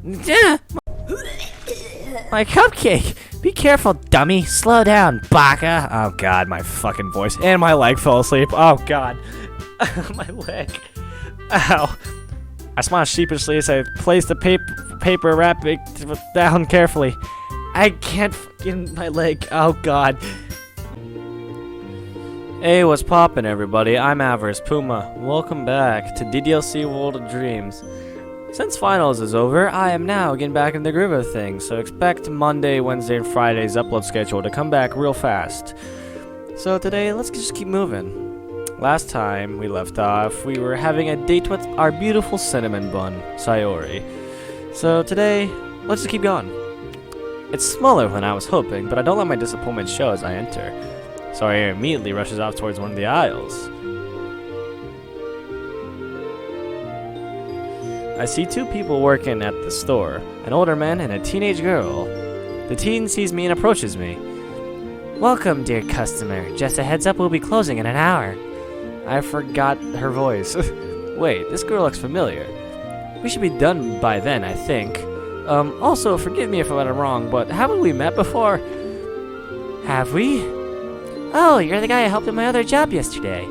My cupcake! Be careful, dummy! Slow down, baka! Oh god, my fucking voice. And my leg fell asleep. Oh god. My leg. Ow. I smiled sheepishly as I placed the paper wrap down carefully. I can't fucking my leg. Oh god. Hey, what's poppin', everybody? I'm Avarice Puma. Welcome back to DDLC World of Dreams. Since finals is over, I am now getting back in the groove of things, so expect Monday, Wednesday, and Friday's upload schedule to come back real fast. So today, let's just keep moving. Last time we left off, we were having a date with our beautiful cinnamon bun, Sayori. So today, let's just keep going. It's smaller than I was hoping, but I don't let my disappointment show as I enter. Sayori immediately rushes off towards one of the aisles. I see two people working at the store, an older man and a teenage girl. The teen sees me and approaches me. Welcome, dear customer. Just a heads up, we'll be closing in an hour. I forgot her voice. Wait, this girl looks familiar. We should be done by then, I think. Also, forgive me if I'm wrong, but haven't we met before? Have we? Oh, you're the guy I helped at my other job yesterday.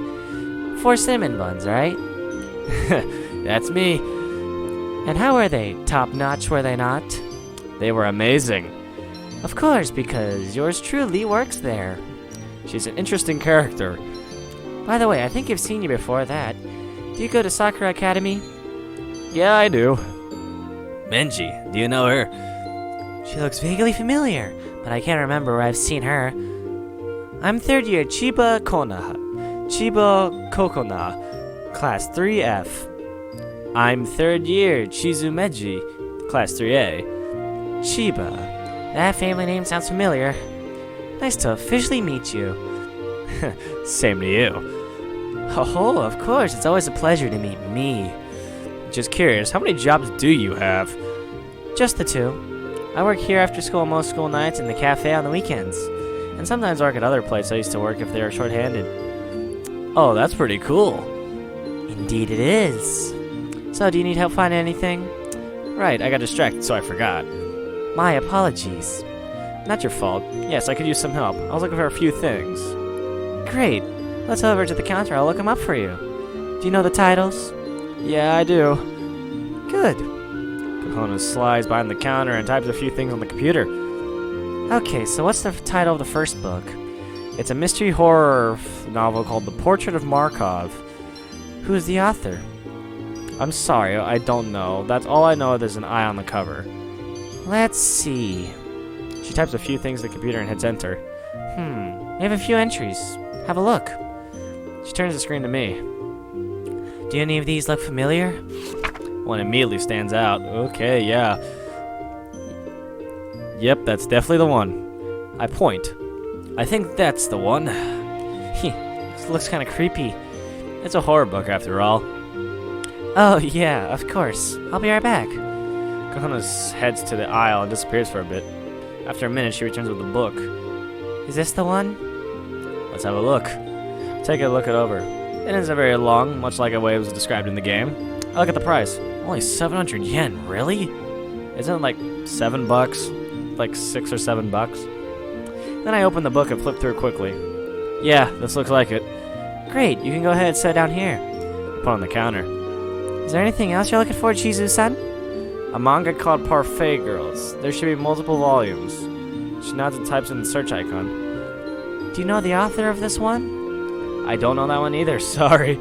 4 cinnamon buns, right? That's me. And how were they? Top-notch, were they not? They were amazing. Of course, because yours truly works there. She's an interesting character. By the way, I think I've seen you before that. Do you go to Sakura Academy? Yeah, I do. Menji, do you know her? She looks vaguely familiar, but I can't remember where I've seen her. I'm 3rd year Chiba Kokona, Class 3F. I'm 3rd year Chizumeji, Class 3A. Chiba. That family name sounds familiar. Nice to officially meet you. Same to you. Oh, of course. It's always a pleasure to meet me. Just curious, how many jobs do you have? Just the 2. I work here after school most school nights and the cafe on the weekends. And sometimes work at other places I used to work if they were short-handed. Oh, that's pretty cool. Indeed it is. So, do you need help finding anything? Right, I got distracted, so I forgot. My apologies. Not your fault. Yes, I could use some help. I was looking for a few things. Great. Let's head over to the counter. I'll look them up for you. Do you know the titles? Yeah, I do. Good. Kokona slides behind the counter and types a few things on the computer. Okay, so what's the title of the first book? It's a mystery horror novel called The Portrait of Markov. Who's the author? I'm sorry, I don't know. That's all I know. There's an eye on the cover. Let's see. She types a few things in the computer and hits enter. We have a few entries. Have a look. She turns the screen to me. Do any of these look familiar? One immediately stands out. Okay, yeah. Yep, that's definitely the one. I point. I think that's the one. This looks kind of creepy. It's a horror book after all. Oh, yeah, of course. I'll be right back. Kokona heads to the aisle and disappears for a bit. After a minute, she returns with the book. Is this the one? Let's have a look. Take a look it over. It isn't very long, much like the way it was described in the game. I look at the price. Only 700 yen, really? Isn't it like $7? Like 6 or 7 bucks? Then I open the book and flip through quickly. Yeah, this looks like it. Great, you can go ahead and sit down here. Put on the counter. Is there anything else you're looking for, Chizu-san? A manga called Parfait Girls. There should be multiple volumes. She nods and types in the search icon. Do you know the author of this one? I don't know that one either, sorry.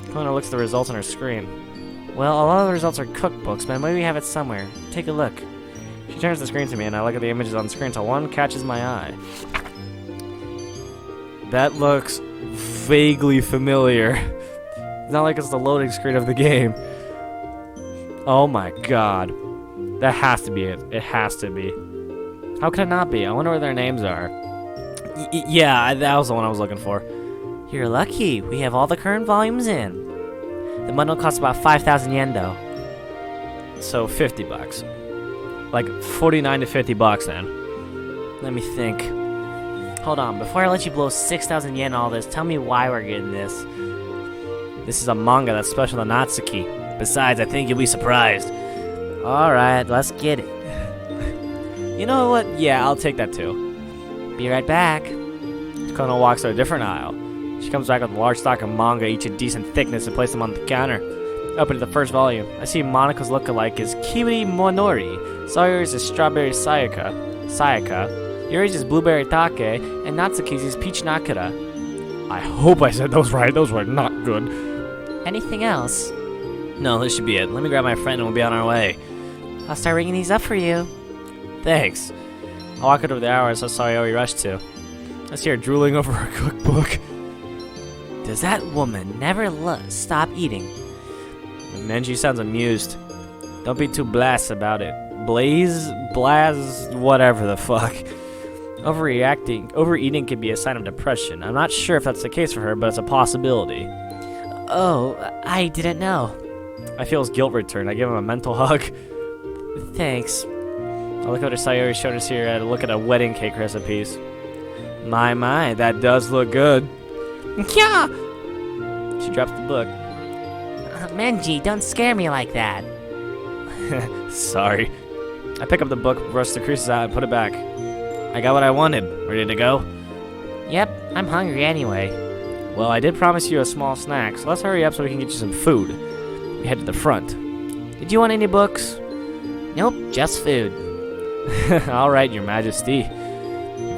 Kokona looks at the results on her screen. Well, a lot of the results are cookbooks, but maybe we have it somewhere. Take a look. She turns the screen to me, and I look at the images on the screen until one catches my eye. That looks vaguely familiar. It's not like it's the loading screen of the game. Oh my god. That has to be it. It has to be. How could it not be? I wonder where their names are. Yeah, that was the one I was looking for. You're lucky. We have all the current volumes in. The bundle costs about 5,000 yen, though. So 50 bucks. Like 49 to 50 bucks then. Let me think. Hold on, before I let you blow 6,000 yen on all this, tell me why we're getting this. This is a manga that's special to Natsuki. Besides, I think you'll be surprised. Alright, let's get it. You know what? Yeah, I'll take that too. Be right back. Kono walks to a different aisle. She comes back with a large stock of manga, each a decent thickness, and places them on the counter. Open to the first volume. I see Monika's look-alike is Kiwi Monori. Sawyer's is Strawberry Sayaka. Yuri's is Blueberry Take, and Natsuki's is Peach Nakara. I hope I said those right. Those were not good. Anything else? No, this should be it. Let me grab my friend and we'll be on our way. I'll start ringing these up for you. Thanks. I'll walk over the hour, so sorry how we rushed to. I see her drooling over her cookbook. Does that woman never stop eating? Menji sounds amused. Don't be too blast about it. Blaz, whatever the fuck. Overeating can be a sign of depression. I'm not sure if that's the case for her, but it's a possibility. Oh, I didn't know. I feel his guilt return. I give him a mental hug. Thanks. I look over to Sayori showed us here and look at a wedding cake recipes. My, that does look good. Yeah! She drops the book. Menji, don't scare me like that. Sorry. I pick up the book, brush the creases out, and put it back. I got what I wanted. Ready to go? Yep, I'm hungry anyway. Well, I did promise you a small snack, so let's hurry up so we can get you some food. We head to the front. Did you want any books? Nope, just food. Alright, Your Majesty.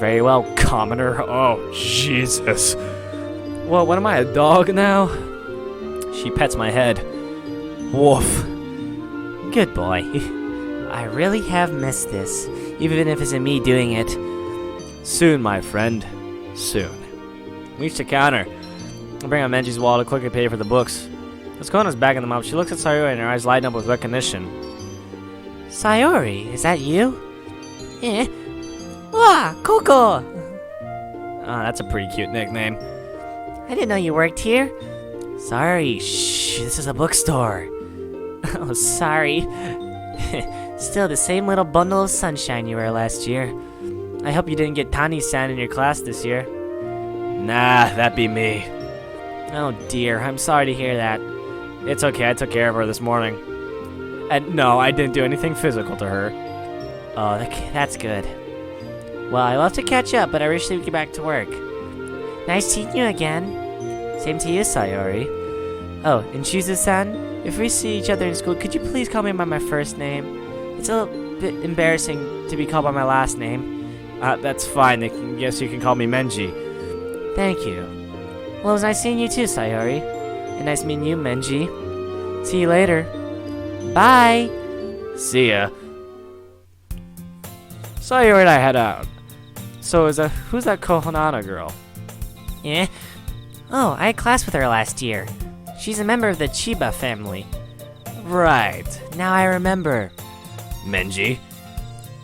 Very well, commoner. Oh, Jesus. What am I, a dog now? She pets my head. Woof. Good boy. I really have missed this, even if it's me doing it. Soon, my friend. Soon. We reach the counter. I bring out Menji's wallet to quickly pay for the books. As Kona's back in the mouth, she looks at Sayori and her eyes light up with recognition. Sayori, is that you? Eh? Wah, Coco! Ah, that's a pretty cute nickname. I didn't know you worked here. Sorry, shh, this is a bookstore. Oh, sorry. Still the same little bundle of sunshine you were last year. I hope you didn't get Tani-san in your class this year. Nah, that be me. Oh dear, I'm sorry to hear that. It's okay, I took care of her this morning. And no, I didn't do anything physical to her. Oh, that's good. Well, I love to catch up, but I wish we could get back to work. Nice seeing you again. Same to you, Sayori. Oh, and Shizu-san, if we see each other in school, could you please call me by my first name? It's a little bit embarrassing to be called by my last name. That's fine. Yes, you can call me Menji. Thank you. Well, it was nice seeing you too, Sayori. And nice meeting you, Menji. See you later. Bye! See ya. Sayori and I head out. So who's that Kohonana girl? Eh? Oh, I had class with her last year. She's a member of the Chiba family. Right. Now I remember. Menji?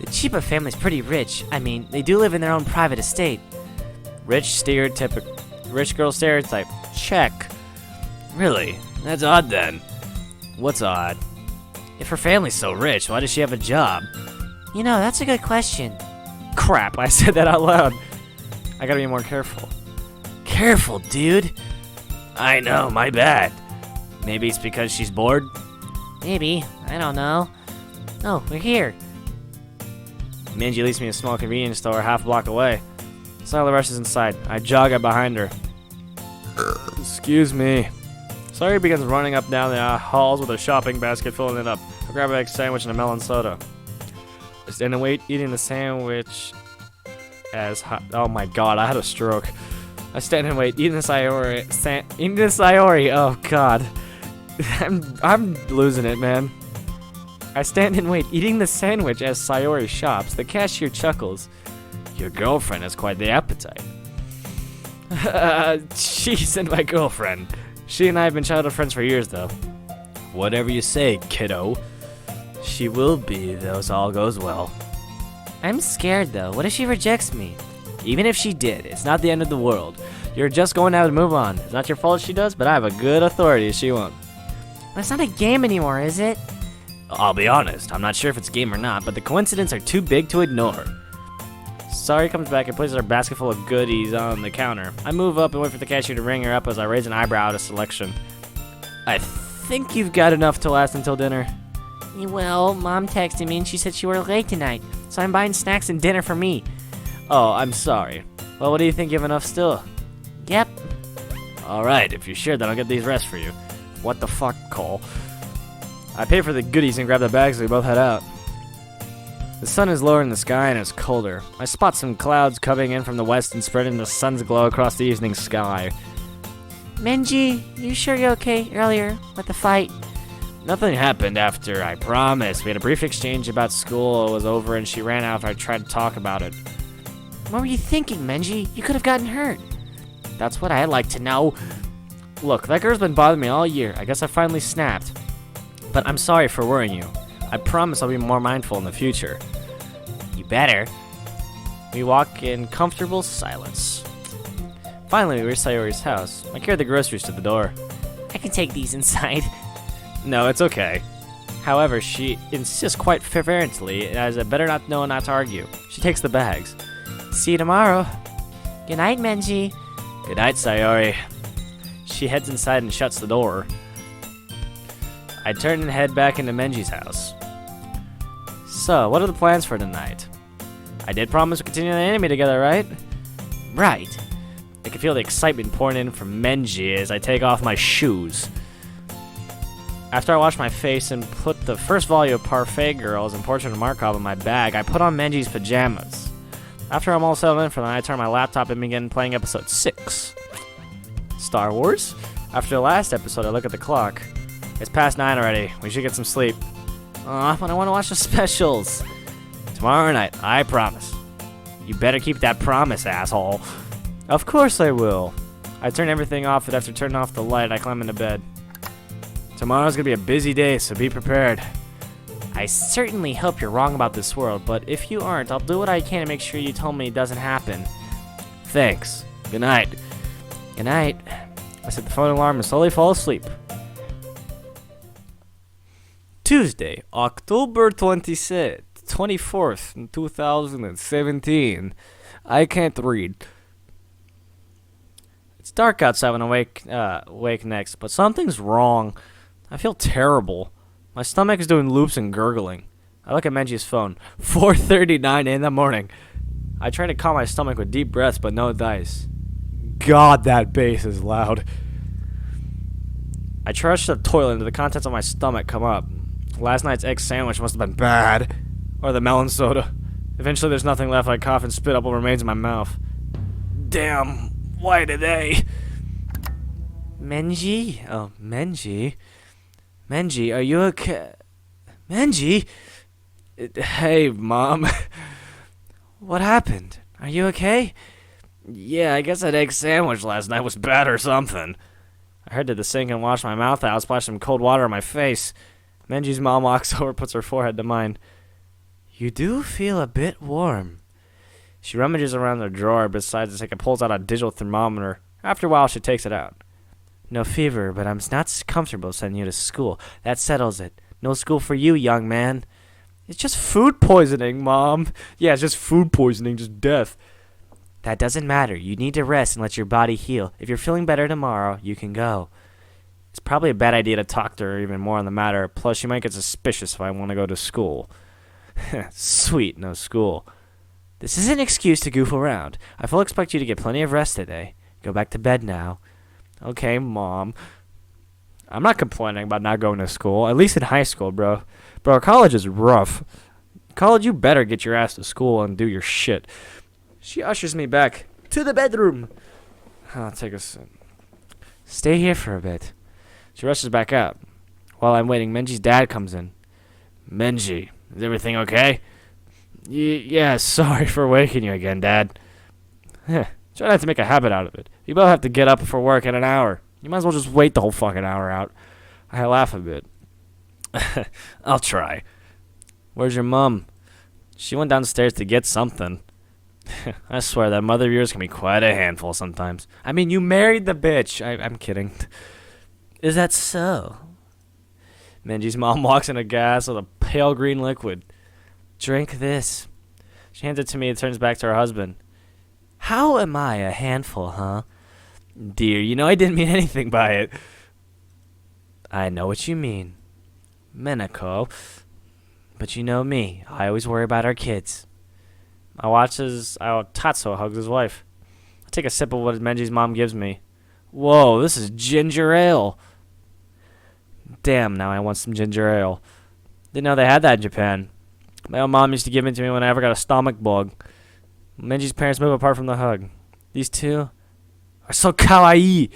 The Chiba family's pretty rich. I mean, they do live in their own private estate. Rich girl stereotype. Check. Really? That's odd then. What's odd? If her family's so rich, why does she have a job? You know, that's a good question. Crap, I said that out loud. I gotta be more careful. Careful, dude. I know, my bad. Maybe it's because she's bored? Maybe. I don't know. Oh, we're here. Menji leads me to a small convenience store half a block away. Skylar rushes inside. I jog up behind her. Excuse me. Sayori begins running up down the halls with a shopping basket, filling it up. I grab a egg sandwich and a melon soda. I stand and wait, eating the sandwich as hot. Oh my god, I had a stroke. I stand and wait, eating the Sayori. Oh god. I'm losing it, man. I stand and wait, eating the sandwich as Sayori shops. The cashier chuckles. Your girlfriend has quite the appetite. She isn't my girlfriend. She and I have been childhood friends for years, though. Whatever you say, kiddo. She will be, though, so all goes well. I'm scared, though. What if she rejects me? Even if she did, it's not the end of the world. You're just going to have to move on. It's not your fault if she does, but I have a good authority if she won't. But it's not a game anymore, is it? I'll be honest. I'm not sure if it's a game or not, but the coincidences are too big to ignore. Sari comes back and places her basket full of goodies on the counter. I move up and wait for the cashier to ring her up as I raise an eyebrow at a selection. I think you've got enough to last until dinner. Well, Mom texted me and she said you were late tonight, so I'm buying snacks and dinner for me. Oh, I'm sorry. Well, what do you think, you have enough still? Yep. Alright, if you're sure, then I'll get these rest for you. What the fuck, Cole? I pay for the goodies and grab the bags so we both head out. The sun is lower in the sky and it's colder. I spot some clouds coming in from the west and spreading the sun's glow across the evening sky. Menji, you sure you're okay earlier with the fight? Nothing happened after, I promise. We had a brief exchange about school. It was over and she ran out after I tried to talk about it. What were you thinking, Menji? You could have gotten hurt. That's what I'd like to know. Look, that girl's been bothering me all year. I guess I finally snapped. But I'm sorry for worrying you. I promise I'll be more mindful in the future. You better. We walk in comfortable silence. Finally, we reach Sayori's house. I carried the groceries to the door. I can take these inside. No, it's okay. However, she insists quite fervently, as I better not know not to argue. She takes the bags. See you tomorrow. Good night, Menji. Good night, Sayori. She heads inside and shuts the door. I turn and head back into Menji's house. So, what are the plans for tonight? I did promise to continue the anime together, right? Right. I can feel the excitement pouring in from Menji as I take off my shoes. After I wash my face and put the first volume of Parfait Girls and Portrait of Markov in my bag, I put on Menji's pajamas. After I'm all settled in for the night, I turn my laptop and begin playing episode 6. Star Wars? After the last episode, I look at the clock. It's past 9 already. We should get some sleep. Aw, but I want to watch the specials. Tomorrow night, I promise. You better keep that promise, asshole. Of course I will. I turn everything off, and after turning off the light, I climb into bed. Tomorrow's gonna be a busy day, so be prepared. I certainly hope you're wrong about this world, but if you aren't, I'll do what I can to make sure you tell me it doesn't happen. Thanks. Good night. Good night. I set the phone alarm and slowly fall asleep. Tuesday, October 24th, 2017. I can't read. It's dark outside when I wake next, but something's wrong. I feel terrible. My stomach is doing loops and gurgling. I look at Menji's phone. 4:39 in the morning. I try to calm my stomach with deep breaths, but no dice. God, that bass is loud. I rush to the toilet and the contents of my stomach come up. Last night's egg sandwich must have been bad. Or the melon soda. Eventually there's nothing left. I cough and spit up what remains in my mouth. Damn, why today? Menji? Oh, Menji? Menji, are you okay? Menji? Hey, Mom. What happened? Are you okay? Yeah, I guess that egg sandwich last night was bad or something. I heard to the sink and washed my mouth out, splashed some cold water on my face. Menji's mom walks over, puts her forehead to mine. You do feel a bit warm. She rummages around the drawer beside the sink and pulls out a digital thermometer. After a while, she takes it out. No fever, but I'm not comfortable sending you to school. That settles it. No school for you, young man. It's just food poisoning, Mom. Yeah, it's just food poisoning, just death. That doesn't matter. You need to rest and let your body heal. If you're feeling better tomorrow, you can go. It's probably a bad idea to talk to her even more on the matter. Plus, she might get suspicious if I want to go to school. Sweet, no school. This is an excuse to goof around. I fully expect you to get plenty of rest today. Go back to bed now. Okay, Mom. I'm not complaining about not going to school. At least in high school, bro. Bro, college is rough. College, you better get your ass to school and do your shit. She ushers me back to the bedroom. I'll take a sip. Stay here for a bit. She rushes back out. While I'm waiting, Menji's dad comes in. Menji, is everything okay? Yeah, sorry for waking you again, Dad. Try not to make a habit out of it. You both have to get up for work in an hour. You might as well just wait the whole fucking hour out. I laugh a bit. I'll try. Where's your mom? She went downstairs to get something. I swear that mother of yours can be quite a handful sometimes. I mean, you married the bitch. I'm kidding. Is that so? Menji's mom walks in aghast with a pale green liquid. Drink this. She hands it to me and turns back to her husband. How am I a handful, huh? Dear, you know I didn't mean anything by it. I know what you mean. Menako. But you know me, I always worry about our kids. I watch as Tatsuo hugs his wife. I take a sip of what Menji's mom gives me. Whoa, this is ginger ale. Damn, now I want some ginger ale. Didn't know they had that in Japan. My own mom used to give it to me when I ever got a stomach bug. Menji's parents move apart from the hug. These two are so kawaii.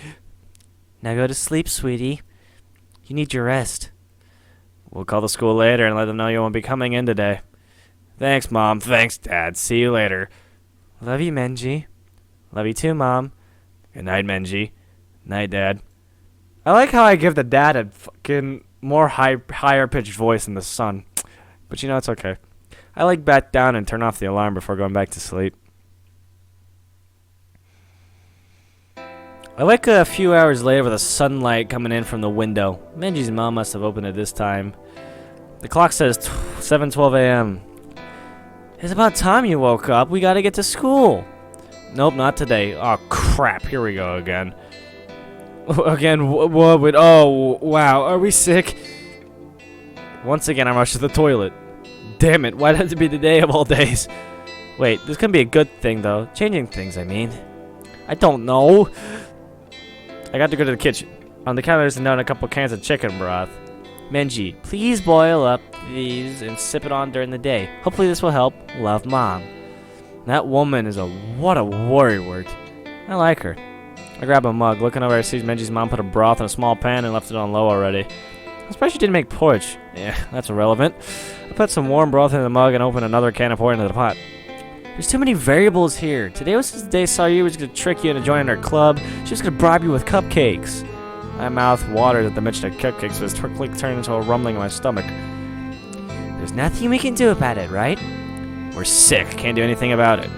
Now go to sleep, sweetie. You need your rest. We'll call the school later and let them know you won't be coming in today. Thanks, Mom. Thanks, Dad. See you later. Love you, Menji. Love you too, Mom. Good night, Menji. Night, Dad. I like how I give the dad a fucking more higher pitched voice than the son. But you know, it's okay. I like bat down and turn off the alarm before going back to sleep. I wake up a few hours later with the sunlight coming in from the window. Menji's mom must have opened it this time. The clock says 7:12 a.m. It's about time you woke up. We gotta get to school. Nope, not today. Oh, crap. Here we go again. Again, what would... Oh, wow. Are we sick? Once again, I rush to the toilet. Damn it. Why'd it have to be the day of all days? Wait, this can be a good thing, though. Changing things, I mean. I don't know. I got to go to the kitchen. On the counter, there's a note and a couple cans of chicken broth. Menji, please boil up these and sip it on during the day. Hopefully this will help. Love, Mom. That woman is what a warrior. I like her. I grab a mug. Looking over, I see Menji's mom put a broth in a small pan and left it on low already. I'm surprised she didn't make porridge. Yeah, that's irrelevant. I put some warm broth in the mug and opened another can and poured it into the pot. There's too many variables here. Today was the day Sayu was going to trick you into joining our club. She was going to bribe you with cupcakes. My mouth watered at the mention of cupcakes, so it quickly turned into a rumbling in my stomach. There's nothing we can do about it, right? We're sick. Can't do anything about it.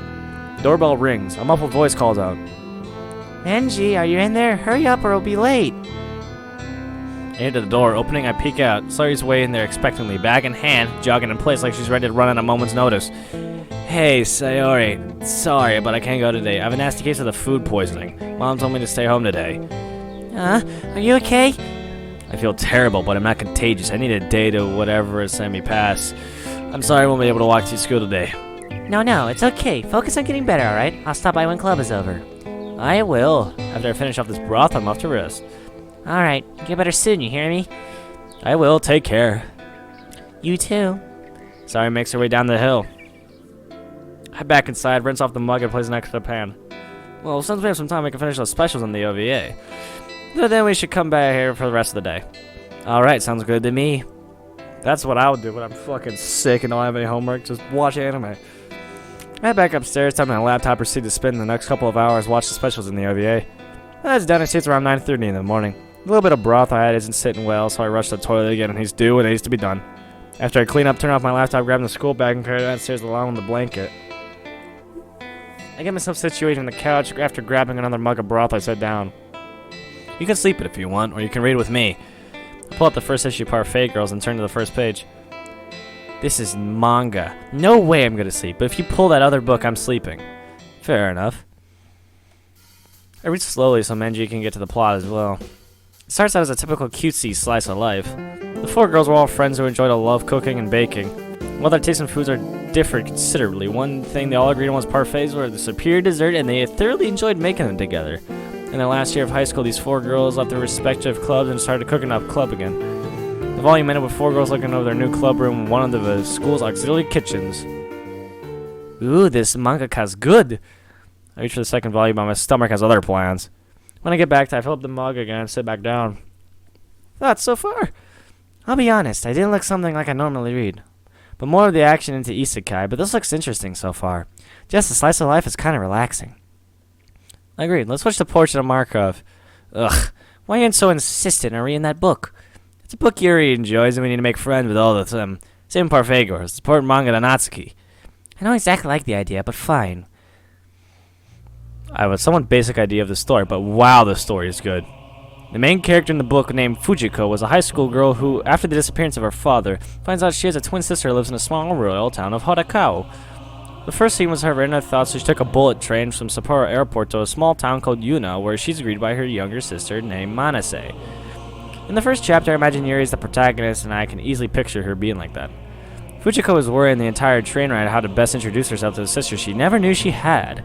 The doorbell rings. A muffled voice calls out. Menji, are you in there? Hurry up or we'll be late. I enter the door. Opening, I peek out. Sayu's waiting there expectantly, bag in hand, jogging in place like she's ready to run at a moment's notice. Hey, Sayori. Sorry, but I can't go today. I have a nasty case of the food poisoning. Mom told me to stay home today. Are you okay? I feel terrible, but I'm not contagious. I need a day to whatever send me pass. I'm sorry I won't be able to walk to school today. No, it's okay. Focus on getting better, alright? I'll stop by when club is over. I will. After I finish off this broth, I'm off to rest. Alright, get better soon, you hear me? I will. Take care. You too. Sayori makes her way down the hill. I head back inside, rinse off the mug, and place it next to the pan. Well, since we have some time, we can finish those specials on the OVA. But then we should come back here for the rest of the day. Alright, sounds good to me. That's what I would do when I'm fucking sick and don't have any homework. Just watch anime. I head back upstairs, time my laptop, proceed to spend the next couple of hours, watch the specials in the OVA. That's done, it sits around 9:30 in the morning. A little bit of broth I had isn't sitting well, so I rush to the toilet again, and he's due, and it needs to be done. After I clean up, turn off my laptop, grab the school bag, and carry it downstairs along with the blanket. I get myself situated on the couch. After grabbing another mug of broth, I sit down. You can sleep it if you want, or you can read with me. I pull up the first issue of Parfait Girls and turn to the first page. This is manga. No way I'm gonna sleep, but if you pull that other book, I'm sleeping. Fair enough. I read slowly so Menji can get to the plot as well. It starts out as a typical cutesy slice of life. The four girls were all friends who enjoyed a love cooking and baking. While their tastes in foods are differed considerably, one thing they all agreed on was parfaits were the superior dessert, and they thoroughly enjoyed making them together. In their last year of high school, these four girls left their respective clubs and started cooking up club again. The volume ended with four girls looking over their new club room in one of the school's auxiliary kitchens. Ooh, this mangaka's good. I reach for the second volume, but my stomach has other plans. When I get back to it, I fill up the mug again and sit back down. Thoughts so far? I'll be honest, I didn't look something like I normally read. But more of the action into isekai, but this looks interesting so far. Just a slice of life is kind of relaxing. Agreed, let's switch to Portrait of Markov. Ugh, why aren't you so insistent on reading that book? It's a book Yuri enjoys and we need to make friends with all of them. Same Parfait Girls, support manga to Natsuki. I don't exactly like the idea, but fine. I have a somewhat basic idea of the story, but wow, the story is good. The main character in the book, named Fujiko, was a high school girl who, after the disappearance of her father, finds out she has a twin sister who lives in a small rural town of Horakao. The first scene was her inner thoughts, so she took a bullet train from Sapporo Airport to a small town called Yuna, where she's greeted by her younger sister named Manase. In the first chapter, I imagine Yuri is the protagonist, and I can easily picture her being like that. Fujiko was worrying the entire train ride how to best introduce herself to the sister she never knew she had.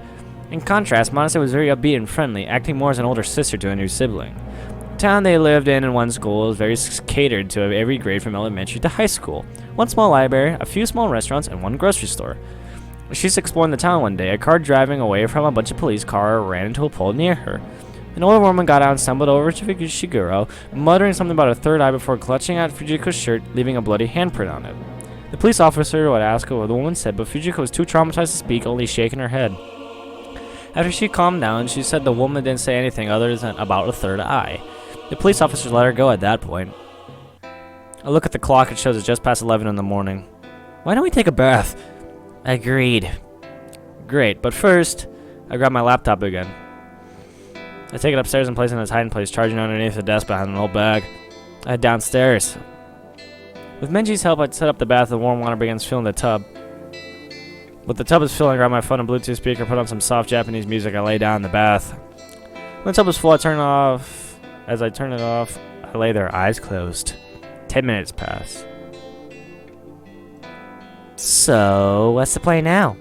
In contrast, Monase was very upbeat and friendly, acting more as an older sister to a new sibling. The town they lived in one school was very catered to every grade from elementary to high school. One small library, a few small restaurants, and one grocery store. She's exploring the town one day. A car driving away from a bunch of police cars ran into a pole near her. An older woman got out and stumbled over to Shiguro, muttering something about a third eye before clutching at Fujiko's shirt, leaving a bloody handprint on it. The police officer would ask her what the woman said, but Fujiko was too traumatized to speak, only shaking her head. After she calmed down, she said the woman didn't say anything other than about a third eye. The police officer let her go at that point. I look at the clock, it shows it's just past 11 in the morning. Why don't we take a bath? Agreed. Great, but first, I grab my laptop again. I take it upstairs and place it in its hiding place, charging underneath the desk behind an old bag. I head downstairs. With Menji's help, I set up the bath. The warm water begins filling the tub. With the tub is filling, I grab my phone and Bluetooth speaker, put on some soft Japanese music. I lay down in the bath. When the tub is full, I turn it off. As I turn it off, I lay there, eyes closed. 10 minutes pass. So, what's the play now?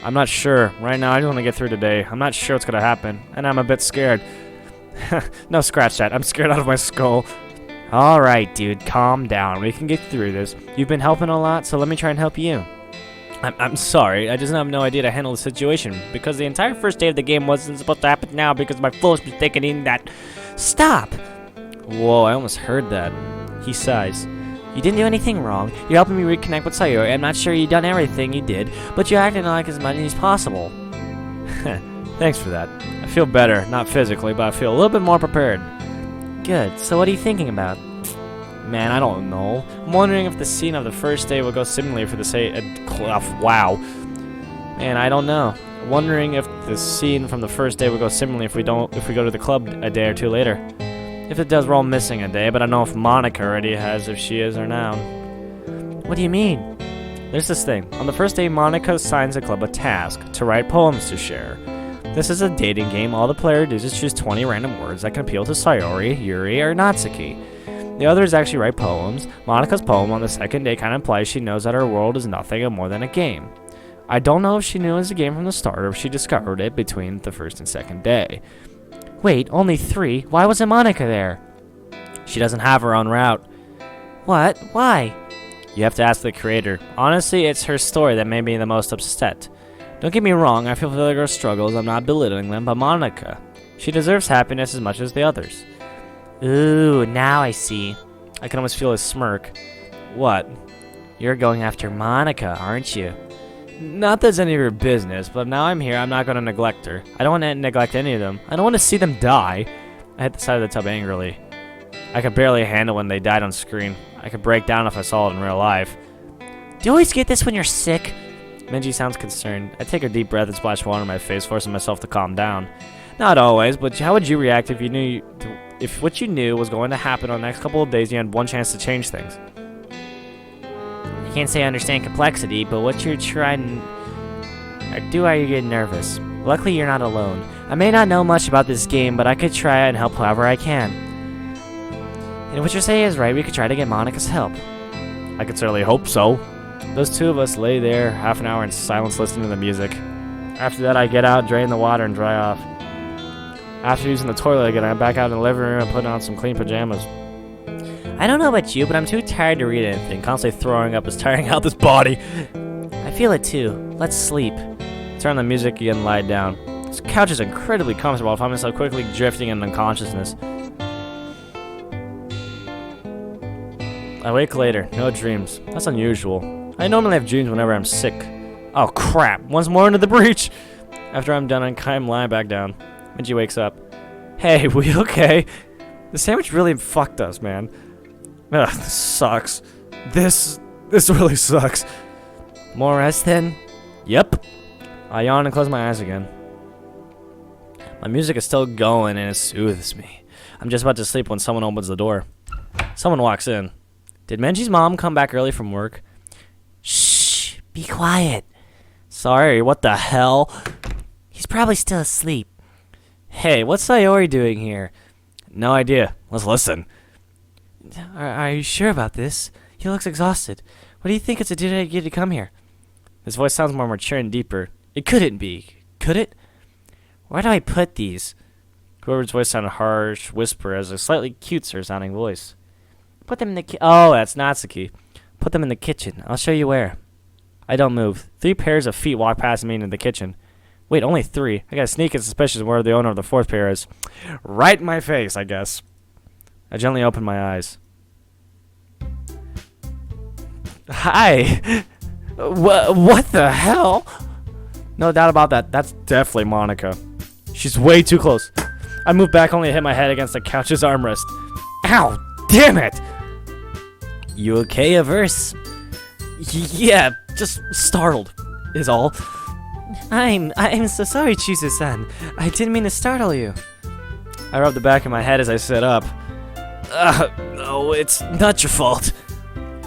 I'm not sure. Right now, I just want to get through today. I'm not sure what's going to happen, and I'm a bit scared. No, scratch that. I'm scared out of my skull. Alright, dude, calm down. We can get through this. You've been helping a lot, so let me try and help you. I'm sorry. I just have no idea to handle the situation, because the entire first day of the game wasn't supposed to happen now because of my foolish mistake in that... Stop! Whoa, I almost heard that. He sighs. You didn't do anything wrong. You're helping me reconnect with Sayori. I'm not sure you've done everything you did, but you're acting like as much as possible. Thanks for that. I feel better, not physically, but I feel a little bit more prepared. Good. So what are you thinking about? Man, I don't know. I'm wondering if the scene of the first day will go similarly for the wow. Man, I don't know. I'm wondering if the scene from the first day will go similarly if we go to the club a day or two later. If it does, we're all missing a day, but I don't know if Monica already has, if she is or now. What do you mean? There's this thing. On the first day, Monica assigns the club a task to write poems to share. This is a dating game. All the player does is choose 20 random words that can appeal to Sayori, Yuri, or Natsuki. The others actually write poems. Monica's poem on the second day kind of implies she knows that her world is nothing more than a game. I don't know if she knew it was a game from the start or if she discovered it between the first and second day. Wait, only 3? Why wasn't Monica there? She doesn't have her own route. What? Why? You have to ask the creator. Honestly, it's her story that made me the most upset. Don't get me wrong, I feel for the girl's struggles, I'm not belittling them, but Monica. She deserves happiness as much as the others. Ooh, now I see. I can almost feel his smirk. What? You're going after Monica, aren't you? Not that it's any of your business, but now I'm here, I'm not going to neglect her. I don't want to neglect any of them. I don't want to see them die. I hit the side of the tub angrily. I could barely handle when they died on screen. I could break down if I saw it in real life. Do you always get this when you're sick? Menji sounds concerned. I take a deep breath and splash water on my face, forcing myself to calm down. Not always, but how would you react if you knew if what you knew was going to happen on the next couple of days, you had one chance to change things? I can't say I understand complexity, but what you're trying... Are you getting nervous? Luckily, you're not alone. I may not know much about this game, but I could try and help however I can. And what you're saying is right, we could try to get Monica's help. I could certainly hope so. Those two of us lay there half an hour in silence listening to the music. After that, I get out, drain the water, and dry off. After using the toilet again, I'm back out in the living room and putting on some clean pajamas. I don't know about you, but I'm too tired to read anything. Constantly throwing up is tiring out this body. I feel it too. Let's sleep. Turn on the music again and lie down. This couch is incredibly comfortable. I find myself quickly drifting in unconsciousness. I wake later. No dreams. That's unusual. I normally have dreams whenever I'm sick. Oh crap. Once more into the breach. After I'm done, I'm lying back down. Minji wakes up. Hey, we okay? The sandwich really fucked us, man. Ugh, this sucks. This really sucks. More rest then? Yep. I yawn and close my eyes again. My music is still going and it soothes me. I'm just about to sleep when someone opens the door. Someone walks in. Did Menji's mom come back early from work? Shh, be quiet. Sorry, what the hell? He's probably still asleep. Hey, what's Sayori doing here? No idea. Let's listen. Are you sure about this? He looks exhausted. What do you think it's a duty I get to come here? His voice sounds more mature and deeper. It couldn't be. Could it? Where do I put these? Whoever's voice sounded harsh, whisper, as a slightly cuter sounding voice. Put them in the oh, that's Natsuki. Put them in the kitchen. I'll show you where. I don't move. 3 pairs of feet walk past me into the kitchen. Wait, only 3. I got a sneaking suspicion where the owner of the 4th pair is. Right in my face, I guess. I gently open my eyes. Hi. What the hell? No doubt about that. That's definitely Monica. She's way too close. I move back only to hit my head against the couch's armrest. Ow! Damn it! You okay, Averse? Yeah, just startled, is all. I'm so sorry, Chizu-san. I didn't mean to startle you. I rub the back of my head as I sit up. No, it's not your fault.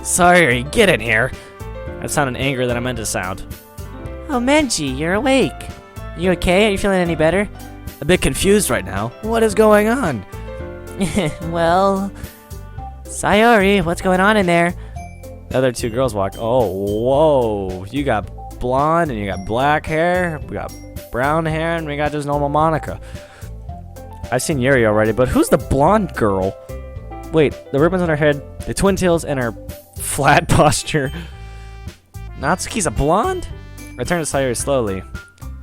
Sorry, get in here. I sounded angry than I meant to sound. Oh, Menji, you're awake. You okay? Are you feeling any better? A bit confused right now. What is going on? Well, Sayori, what's going on in there? The other 2 girls walk. Oh, whoa. You got blonde and you got black hair. We got brown hair and we got just normal Monica. I've seen Yuri already, but who's the blonde girl? Wait, the ribbons on her head, the twin tails, and her flat posture. Natsuki's a blonde? I turn to Sayori slowly.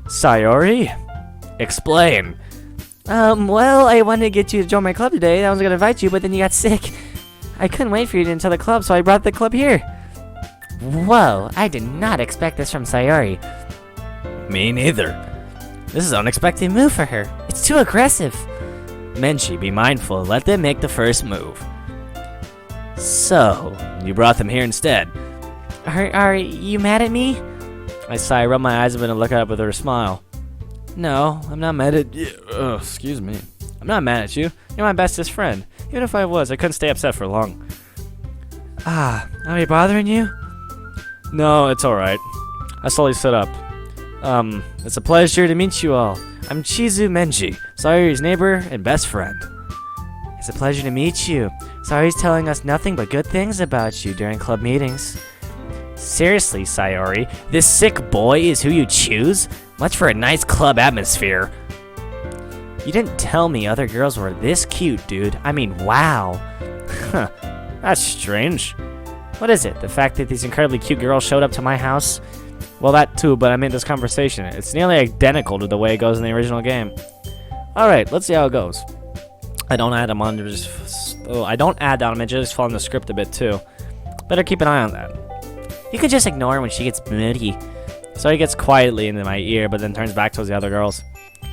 Sayori? Explain. Well, I wanted to get you to join my club today. I was gonna invite you, but then you got sick. I couldn't wait for you to enter the club, so I brought the club here. Whoa, I did not expect this from Sayori. Me neither. This is an unexpected move for her. It's too aggressive. Menchi, be mindful. Let them make the first move. So, you brought them here instead. Are you mad at me? I sigh, rub my eyes a bit and look up with her smile. No, I'm not mad at you. Excuse me. I'm not mad at you. You're my bestest friend. Even if I was, I couldn't stay upset for long. Are we bothering you? No, it's alright. I slowly stood up. It's a pleasure to meet you all. I'm Chizu Menji, Sayori's neighbor and best friend. It's a pleasure to meet you. Sayori's telling us nothing but good things about you during club meetings. Seriously, Sayori, this sick boy is who you choose? Much for a nice club atmosphere. You didn't tell me other girls were this cute, dude. I mean, wow. Huh, that's strange. What is it? The fact that these incredibly cute girls showed up to my house? Well, that too, but I mean this conversation. It's nearly identical to the way it goes in the original game. Alright, let's see how it goes. I don't add them on, just follow the script a bit too. Better keep an eye on that. You could just ignore her when she gets moody. So he gets quietly into my ear, but then turns back towards the other girls.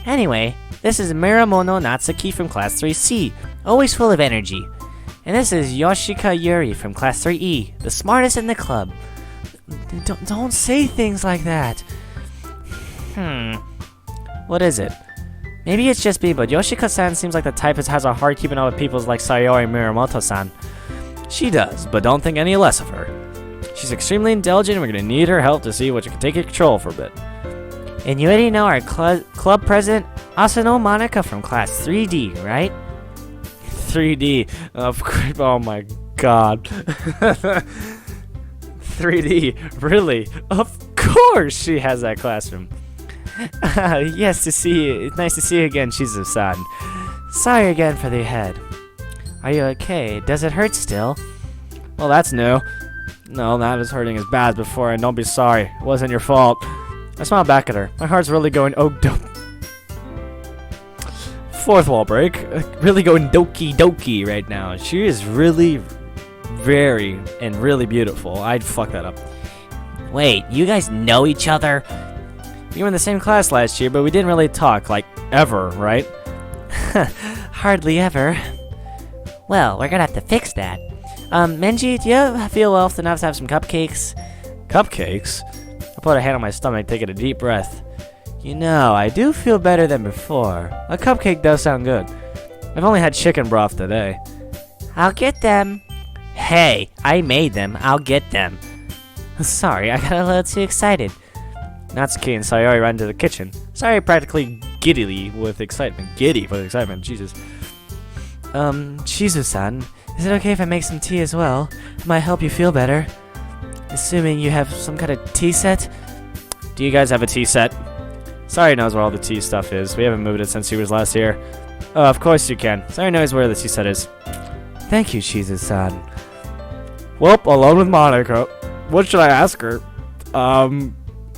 Anyway, this is Muramono Natsuki from Class 3C, always full of energy. And this is Yoshika Yuri from Class 3E, the smartest in the club. Don't say things like that. What is it? Maybe it's just me, but Yoshika-san seems like the type that has a hard keeping up with people like Sayori Muramoto-san. She does, but don't think any less of her. She's extremely intelligent and we're gonna need her help to see what you can take control for a bit. And you already know our club president, Asano Monica from Class 3D, right? 3D, of course, oh my god. 3D, really? Of course she has that classroom. Yes, to see you. It's nice to see you again, Chizu-san. Sorry again for the head. Are you okay? Does it hurt still? Well, that's new. No, that was hurting as bad as before, and don't be sorry. It wasn't your fault. I smile back at her. My heart's really going fourth wall break. Really going doki doki right now. She is really very and really beautiful. I'd fuck that up. Wait, you guys know each other? We were in the same class last year, but we didn't really talk, like, ever, right? Hardly ever. Well, we're gonna have to fix that. Menji, do you feel well enough to have some cupcakes? Cupcakes? I put a hand on my stomach, taking a deep breath. You know, I do feel better than before. A cupcake does sound good. I've only had chicken broth today. I'll get them. Hey, I made them. I'll get them. Sorry, I got a little too excited. Natsuki and Sayori ran to the kitchen. Sayori practically giddy with excitement. Jesus. Chizu-san, is it okay if I make some tea as well? It might help you feel better. Assuming you have some kind of tea set? Do you guys have a tea set? Sari knows where all the tea stuff is. We haven't moved it since he was last here. Oh, of course you can. Sari knows where the tea set is. Thank you, Shizu-san. Well, alone with Monica. What should I ask her?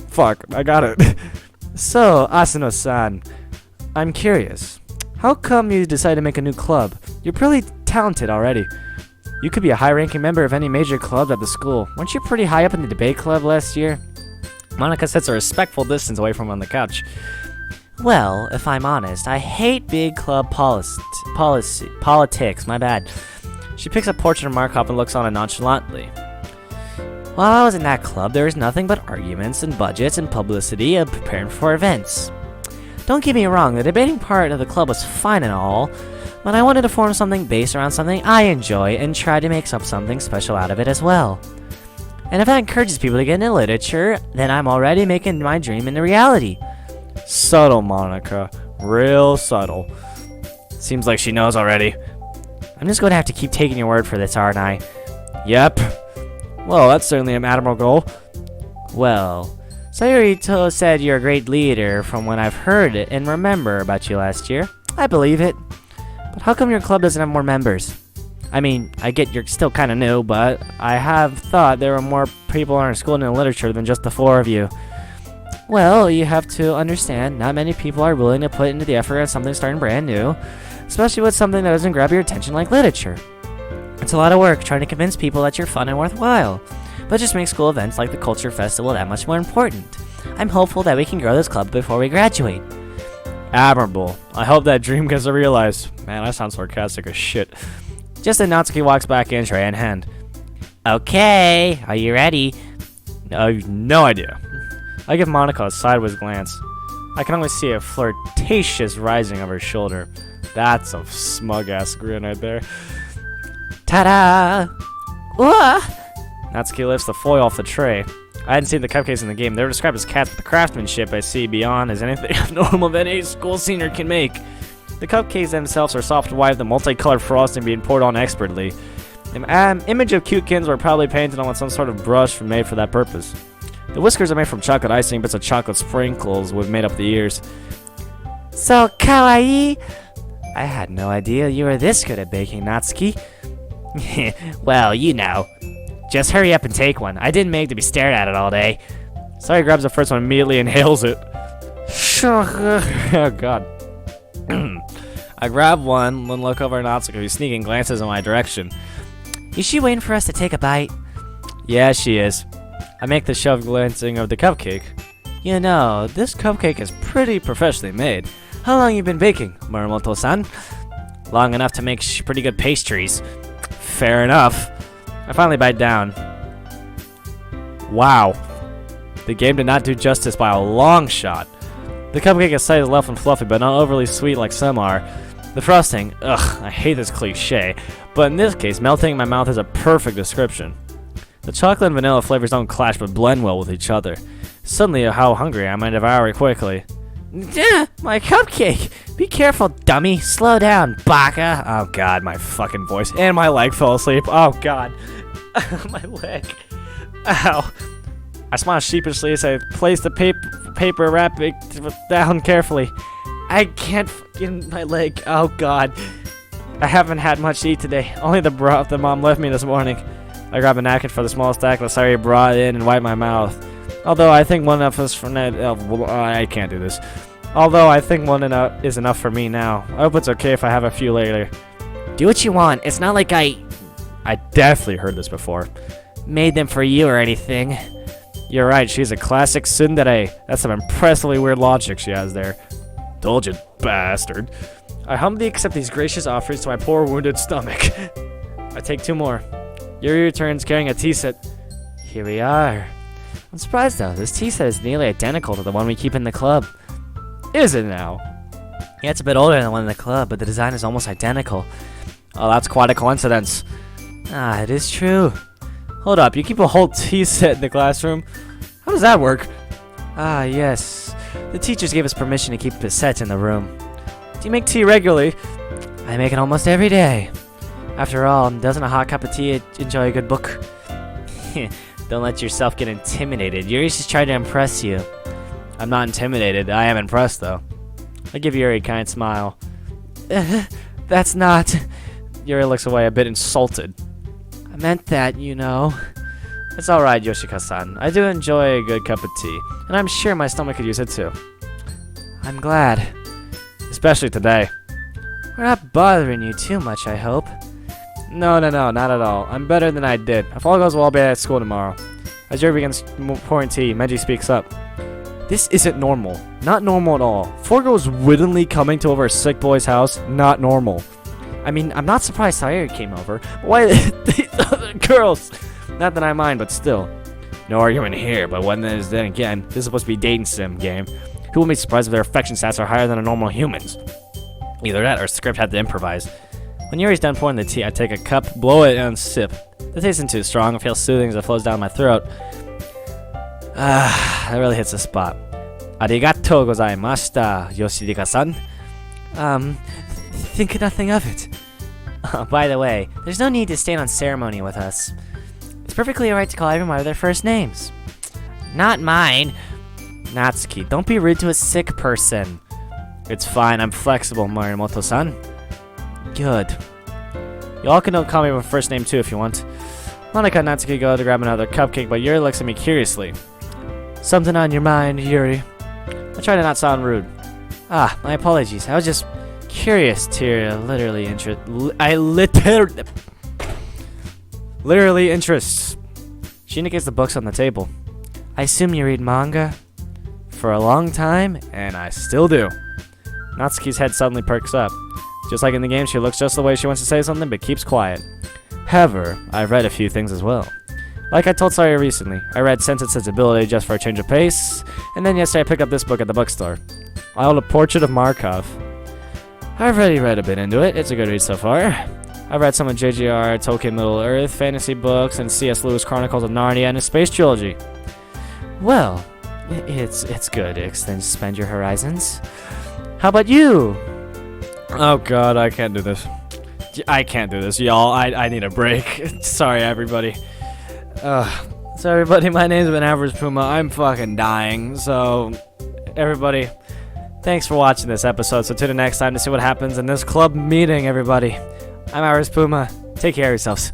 Fuck, I got it. So, Asano-san, I'm curious. How come you decided to make a new club? You're pretty talented already. You could be a high-ranking member of any major club at the school. Weren't you pretty high up in the debate club last year? Monica sits a respectful distance away from him on the couch. Well, if I'm honest, I hate big club politics, my bad. She picks up portrait of Markov and looks on it nonchalantly. While I was in that club, there was nothing but arguments and budgets and publicity and preparing for events. Don't get me wrong, the debating part of the club was fine and all, but I wanted to form something based around something I enjoy and try to make up something special out of it as well. And if that encourages people to get into literature, then I'm already making my dream into reality. Subtle, Monica. Real subtle. Seems like she knows already. I'm just going to have to keep taking your word for this, aren't I? Yep. Well, that's certainly an admirable goal. Well, Sayuri said you're a great leader from when I've heard it and remember about you last year. I believe it. But how come your club doesn't have more members? I mean, I get you're still kind of new, but I have thought there were more people in our school in literature than just the 4 of you. Well, you have to understand, not many people are willing to put into the effort on something starting brand new, especially with something that doesn't grab your attention like literature. It's a lot of work trying to convince people that you're fun and worthwhile, but just make school events like the Culture Festival that much more important. I'm hopeful that we can grow this club before we graduate. Admirable. I hope that dream gets realized. Man, that sounds sarcastic as shit. Just as Natsuki walks back in, tray in hand. Okay, are you ready? No idea. I give Monica a sideways glance. I can only see a flirtatious rising of her shoulder. That's a smug-ass grin right there. Ta-da! Natsuki lifts the foil off the tray. I hadn't seen the cupcakes in the game. They were described as cats, but the craftsmanship I see beyond is anything abnormal that any school senior can make. The cupcakes themselves are soft white with the multicolored frosting being poured on expertly. An image of cute-kins were probably painted on with some sort of brush made for that purpose. The whiskers are made from chocolate icing, bits of chocolate sprinkles would made up the ears. So kawaii! I had no idea you were this good at baking, Natsuki. Well, you know. Just hurry up and take one. I didn't make to be stared at it all day. Sorry grabs the first one immediately and inhales it. Oh god. I grab one, then look over at Natsuki, who's sneaking glances in my direction. Is she waiting for us to take a bite? Yeah, she is. I make the shove glancing of the cupcake. You know, this cupcake is pretty professionally made. How long you been baking, Muramoto-san? Long enough to make pretty good pastries. Fair enough. I finally bite down. Wow. The game did not do justice by a long shot. The cupcake is slightly rough and fluffy, but not overly sweet like some are. The frosting, ugh, I hate this cliche, but in this case, melting in my mouth is a perfect description. The chocolate and vanilla flavors don't clash but blend well with each other. Suddenly, how hungry I am, I devour it quickly. My cupcake! Be careful, dummy! Slow down, baka! Oh god, my fucking voice. And my leg fell asleep. Oh god. My leg. Ow. I smile sheepishly as I place the paper wrapping down carefully. I can't fucking my leg. Oh god. I haven't had much to eat today. Only the broth that mom left me this morning. I grab a napkin for the small stack that Sari brought in and wipe my mouth. Although I think one of us for I can't do this. Although I think one is enough for me now. I hope it's okay if I have a few later. Do what you want. It's not like I definitely heard this before. Made them for you or anything. You're right, she's a classic tsundere. That's some impressively weird logic she has there. Indulgent bastard. I humbly accept these gracious offerings to my poor wounded stomach. I take 2 more. Yuri returns carrying a tea set. Here we are. I'm surprised though, this tea set is nearly identical to the one we keep in the club. Is it now? Yeah, it's a bit older than the one in the club, but the design is almost identical. Oh, that's quite a coincidence. Ah, it is true. Hold up, you keep a whole tea set in the classroom? How does that work? Ah, yes. The teachers gave us permission to keep a set in the room. Do you make tea regularly? I make it almost every day. After all, doesn't a hot cup of tea enjoy a good book? Don't let yourself get intimidated. Yuri's just trying to impress you. I'm not intimidated. I am impressed, though. I give Yuri a kind smile. That's not... Yuri looks away, a bit insulted. I meant that, you know. It's alright, Yoshika-san. I do enjoy a good cup of tea, and I'm sure my stomach could use it too. I'm glad. Especially today. We're not bothering you too much, I hope. No, not at all. I'm better than I did. If all goes well, I'll be at school tomorrow. As Yuri begins pouring tea, Meiji speaks up. This isn't normal. Not normal at all. Forgo's wittingly coming to over a sick boy's house. Not normal. I mean, I'm not surprised Sayuri came over. But why these other girls? Not that I mind, but still. No argument here, but then again, this is supposed to be a dating sim game. Who will be surprised if their affection stats are higher than a normal human's? Either that or script had to improvise. When Yuri's done pouring the tea, I take a cup, blow it, and sip. The taste isn't too strong. It feels soothing as it flows down my throat. That really hits the spot. Arigatou gozaimashita, Yoshika-san. Think nothing of it. By the way, there's no need to stand on ceremony with us. It's perfectly alright to call everyone by their first names. Not mine. Natsuki, don't be rude to a sick person. It's fine, I'm flexible, Morimoto-san. Good. Y'all can call me by my first name too if you want. Monika and Natsuki go to grab another cupcake, but Yuri looks at me curiously. Something on your mind, Yuri? I try to not sound rude. My apologies. I was just curious to your literally interests. She indicates the books on the table. I assume you read manga? For a long time, and I still do. Natsuki's head suddenly perks up. Just like in the game, she looks just the way she wants to say something, but keeps quiet. However, I've read a few things as well. Like I told Sawyer recently, I read Sense and Sensibility just for a change of pace, and then yesterday I picked up this book at the bookstore. I hold A Portrait of Markov. I've already read a bit into it. It's a good read so far. I've read some of J.G.R. Tolkien Middle Earth fantasy books and C.S. Lewis Chronicles of Narnia and a space trilogy. Well, it's good to expand your horizons. How about you? Oh god, I can't do this. I can't do this, y'all. I need a break. Sorry, everybody. So everybody, my name's been Average Puma. I'm fucking dying. So, everybody, thanks for watching this episode. So tune in next time to see what happens in this club meeting, everybody. I'm Average Puma. Take care of yourselves.